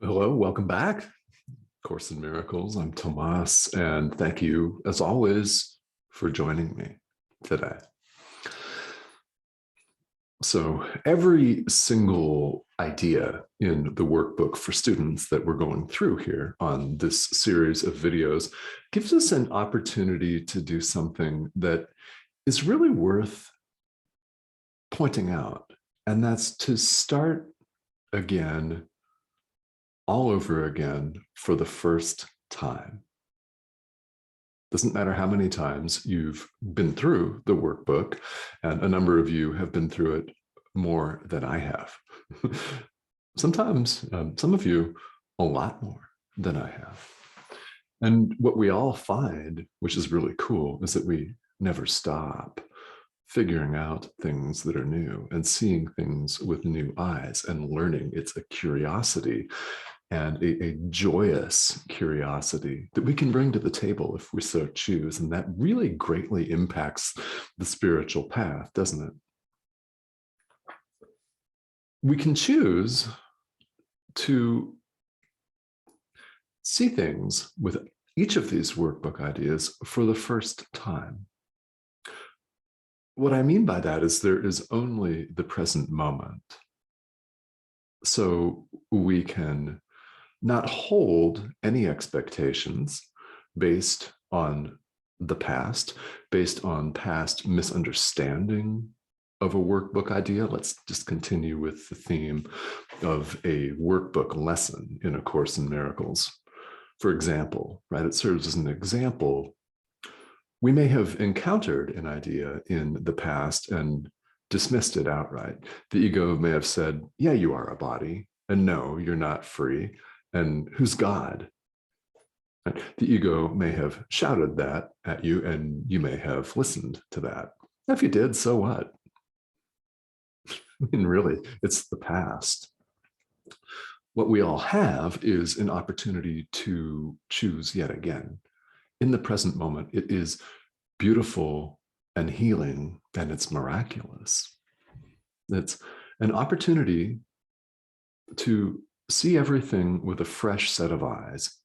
Hello, welcome back. Course in Miracles. I'm Tomas, and thank you, as always, for joining me today. So every single idea in the workbook for students that we're going through here on this series of videos gives us an opportunity to do something that is really worth pointing out, and that's to start again all over again for the first time. Doesn't matter how many times you've been through the workbook, and a number of you have been through it more than I have. Sometimes, some of you, a lot more than I have. And what we all find, which is really cool, is that we never stop figuring out things that are new and seeing things with new eyes and learning. It's a curiosity and a joyous curiosity that we can bring to the table if we so choose. And that really greatly impacts the spiritual path, doesn't it? We can choose to see things with each of these workbook ideas for the first time. What I mean by that is there is only the present moment. So we can not hold any expectations based on the past, based on past misunderstanding of a workbook idea. Let's just continue with the theme of a workbook lesson in A Course in Miracles. For example, right, it serves as an example. We may have encountered an idea in the past and dismissed it outright. The ego may have said, yeah, you are a body, and no, you're not free. And who's God? The ego may have shouted that at you, and you may have listened to that. If you did, so what? I mean, really, it's the past. What we all have is an opportunity to choose yet again. In the present moment, it is beautiful and healing, and it's miraculous. It's an opportunity to see everything with a fresh set of eyes.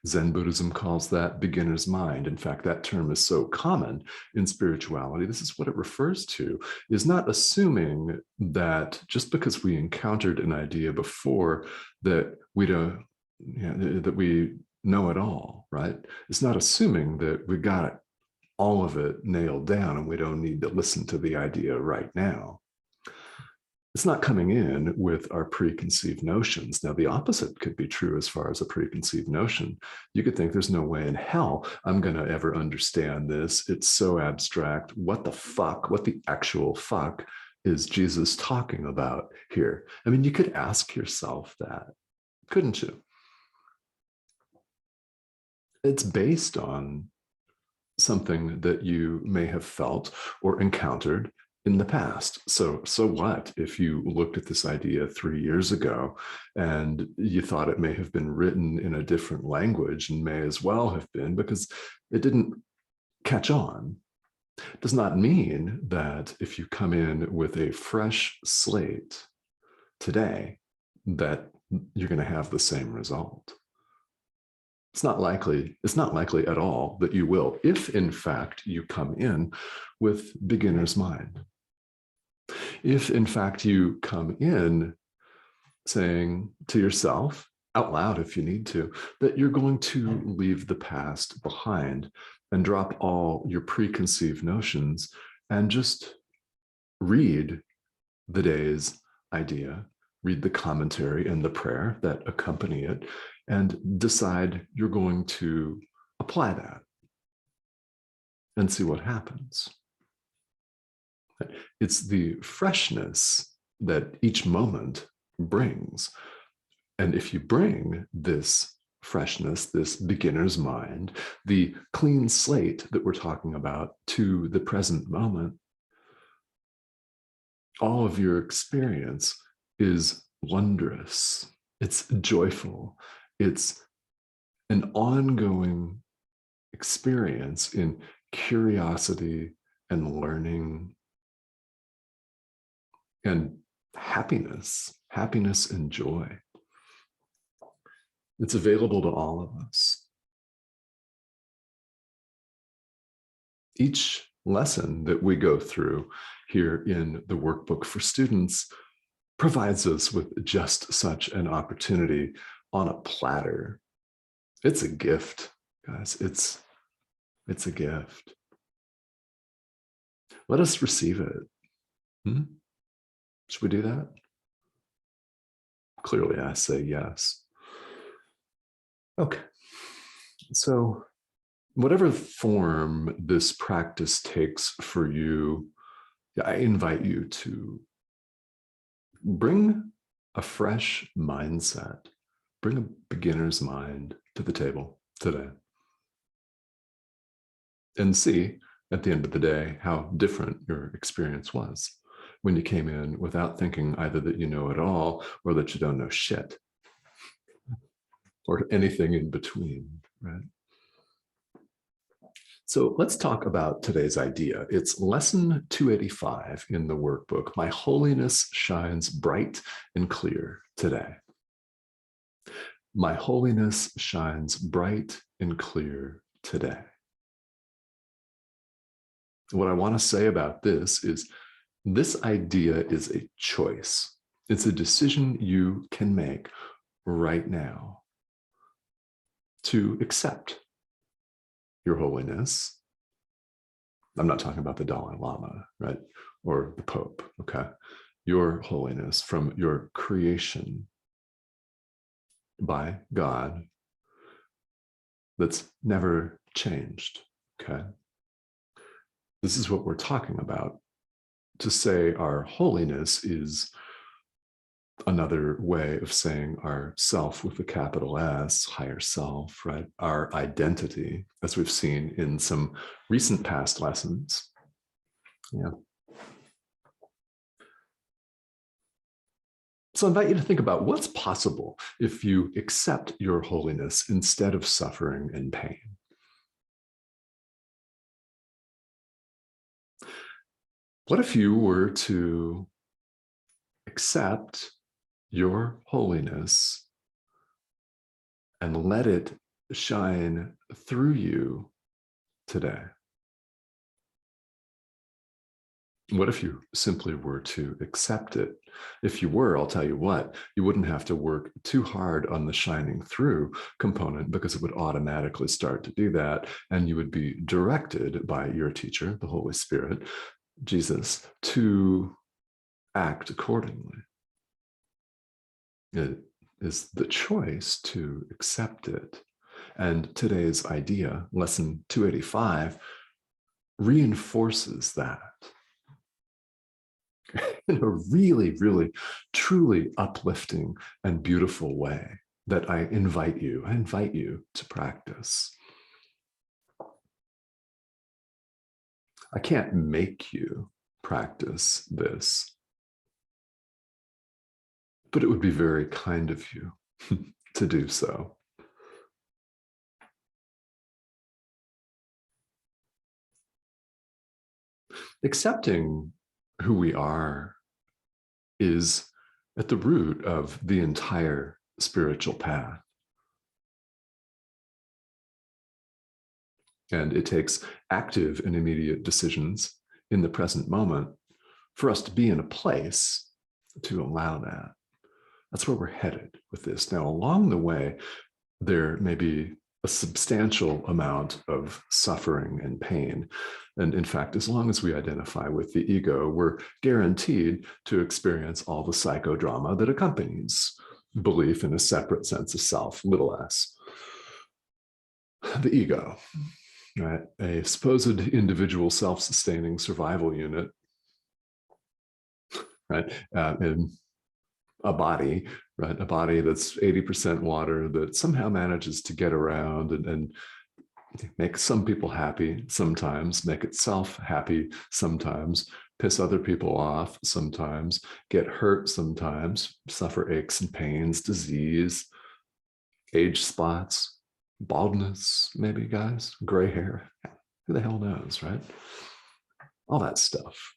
Zen Buddhism calls that beginner's mind. In fact, that term is so common in spirituality. This is what it refers to, is not assuming that just because we encountered an idea before that we don't, that we know it all, right? It's not assuming that we got all of it nailed down and we don't need to listen to the idea right now. It's not coming in with our preconceived notions. Now, the opposite could be true as far as a preconceived notion. You could think there's no way in hell I'm going to ever understand this. It's so abstract. What the fuck, what the actual fuck is Jesus talking about here? I mean, you could ask yourself that, couldn't you? It's based on something that you may have felt or encountered in the past. So what if you looked at this idea 3 years ago and you thought it may have been written in a different language, and may as well have been because it didn't catch on? It does not mean that if you come in with a fresh slate today, that you're going to have the same result. It's not likely at all that you will, if in fact you come in with beginner's mind. If in fact you come in saying to yourself, out loud if you need to, that you're going to leave the past behind and drop all your preconceived notions and just read the day's idea, read the commentary and the prayer that accompany it, and decide you're going to apply that and see what happens. It's the freshness that each moment brings. And if you bring this freshness, this beginner's mind, the clean slate that we're talking about to the present moment, all of your experience is wondrous. It's joyful. It's an ongoing experience in curiosity and learning and happiness and joy. It's available to all of us. Each lesson that we go through here in the workbook for students provides us with just such an opportunity on a platter. It's a gift, guys. It's a gift. Let us receive it. Should we do that? Clearly, I say yes. Okay. So whatever form this practice takes for you, I invite you to bring a fresh mindset, bring a beginner's mind to the table today, and see at the end of the day how different your experience was when you came in without thinking either that you know it all or that you don't know shit or anything in between, right? So let's talk about today's idea. It's lesson 285 in the workbook. My holiness shines bright and clear today. My holiness shines bright and clear today. What I want to say about this is this idea is a choice. It's a decision you can make right now to accept your holiness. I'm not talking about the Dalai Lama, right? Or the Pope, okay? Your holiness from your creation by God that's never changed, okay? This is what we're talking about. To say our holiness is another way of saying our self with a capital S, higher self, right? Our identity, as we've seen in some recent past lessons. Yeah. So I invite you to think about what's possible if you accept your holiness instead of suffering and pain. What if you were to accept your holiness and let it shine through you today? What if you simply were to accept it? If you were, I'll tell you what, you wouldn't have to work too hard on the shining through component because it would automatically start to do that. And you would be directed by your teacher, the Holy Spirit, Jesus, to act accordingly. It is the choice to accept it. And today's idea, lesson 285, reinforces that in a really, really, truly uplifting and beautiful way that I invite you to practice. I can't make you practice this, but it would be very kind of you to do so. Accepting who we are is at the root of the entire spiritual path. And it takes active and immediate decisions in the present moment for us to be in a place to allow that. That's where we're headed with this. Now, along the way, there may be a substantial amount of suffering and pain. And in fact, as long as we identify with the ego, we're guaranteed to experience all the psychodrama that accompanies belief in a separate sense of self, little s. The ego, right? A supposed individual self-sustaining survival unit, right? In a body, right? A body that's 80% water that somehow manages to get around and make some people happy sometimes, make itself happy sometimes, piss other people off sometimes, get hurt sometimes, suffer aches and pains, disease, age spots, baldness, maybe, guys, gray hair. Who the hell knows, right? All that stuff.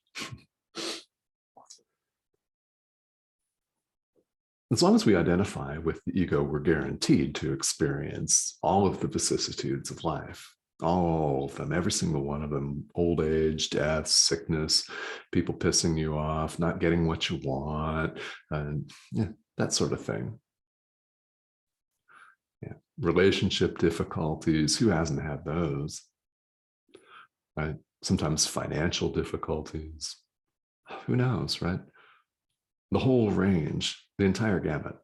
As long as we identify with the ego, we're guaranteed to experience all of the vicissitudes of life, all of them, every single one of them: old age, death, sickness, people pissing you off, not getting what you want, and yeah, that sort of thing. Yeah. Relationship difficulties, who hasn't had those? Right? Sometimes financial difficulties, who knows, right? The whole range, the entire gamut.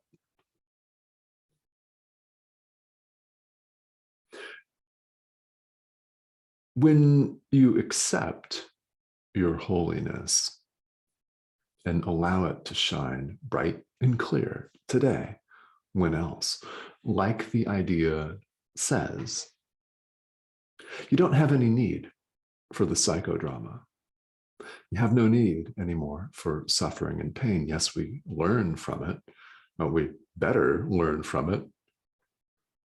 When you accept your holiness and allow it to shine bright and clear today, when else? Like the idea says, you don't have any need for the psychodrama. You have no need anymore for suffering and pain. Yes, we learn from it, but we better learn from it.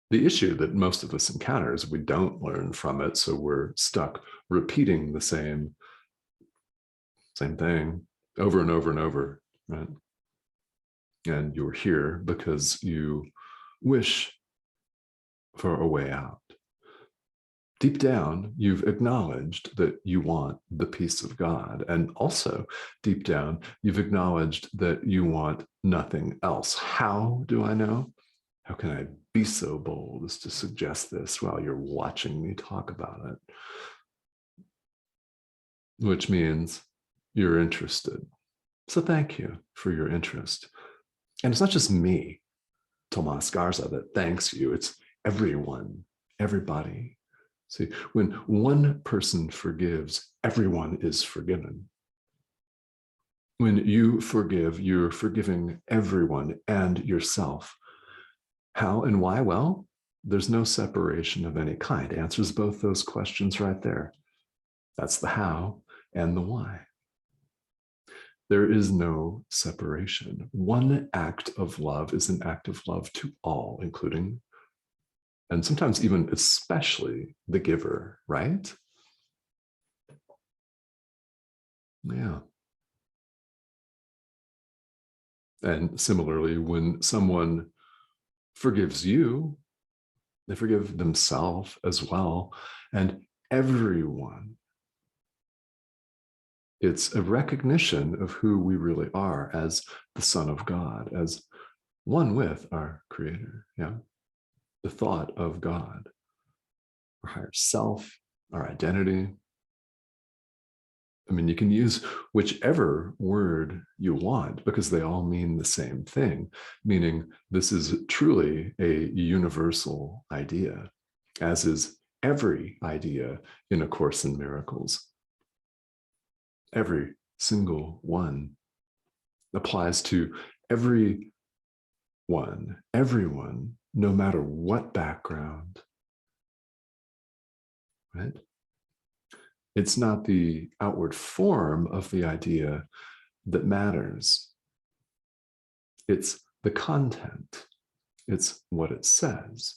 The issue that most of us encounter is we don't learn from it, so we're stuck repeating the same thing over and over and over, right? And you're here because you wish for a way out. Deep down, you've acknowledged that you want the peace of God. And also, deep down, you've acknowledged that you want nothing else. How do I know? How can I be so bold as to suggest this while you're watching me talk about it? Which means you're interested. So thank you for your interest. And it's not just me, Tomas Garza, that thanks you. It's everyone, everybody. See, when one person forgives, everyone is forgiven. When you forgive, you're forgiving everyone and yourself. How and why? Well, there's no separation of any kind. Answers both those questions right there. That's the how and the why. There is no separation. One act of love is an act of love to all, including, and sometimes even especially, the giver, right? Yeah. And similarly, when someone forgives you, they forgive themselves as well. And everyone, it's a recognition of who we really are as the Son of God, as one with our Creator. Yeah. The thought of God, our higher self, our identity. I mean, you can use whichever word you want because they all mean the same thing, meaning this is truly a universal idea, as is every idea in A Course in Miracles. Every single one applies to everyone, no matter what background, right? It's not the outward form of the idea that matters. It's the content. It's what it says.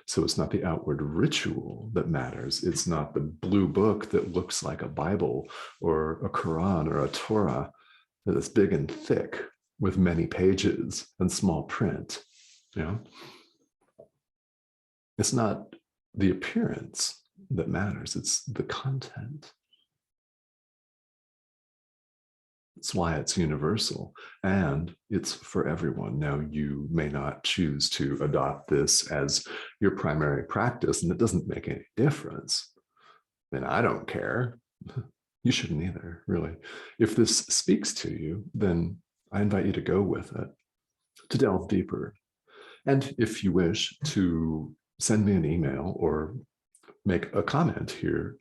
So it's not the outward ritual that matters. It's not the blue book that looks like a Bible or a Quran or a Torah that's big and thick with many pages and small print. You know? It's not the appearance that matters. It's the content. It's why it's universal and it's for everyone. Now, you may not choose to adopt this as your primary practice, and it doesn't make any difference. And I don't care. You shouldn't either, really. If this speaks to you, then I invite you to go with it, to delve deeper. And if you wish to send me an email or make a comment here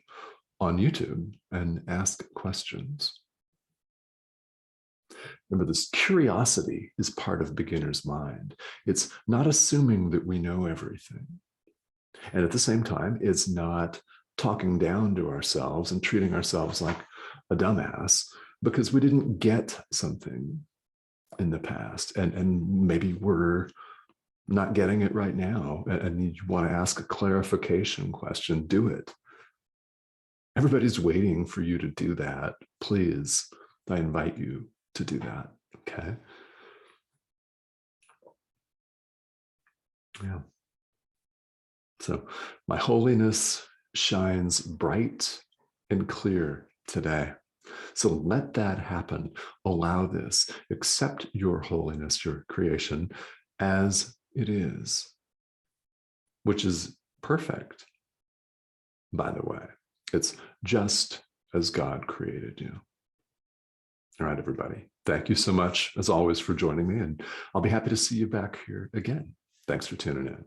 on YouTube and ask questions. Remember, this curiosity is part of beginner's mind. It's not assuming that we know everything. And at the same time, it's not talking down to ourselves and treating ourselves like a dumbass because we didn't get something in the past. And maybe we're not getting it right now. And you want to ask a clarification question, do it. Everybody's waiting for you to do that. Please, I invite you to do that, okay? Yeah. So my holiness shines bright and clear today. So let that happen. Allow this. Accept your holiness, your creation, as it is, which is perfect, by the way. It's just as God created you. All right, everybody. Thank you so much, as always, for joining me. And I'll be happy to see you back here again. Thanks for tuning in.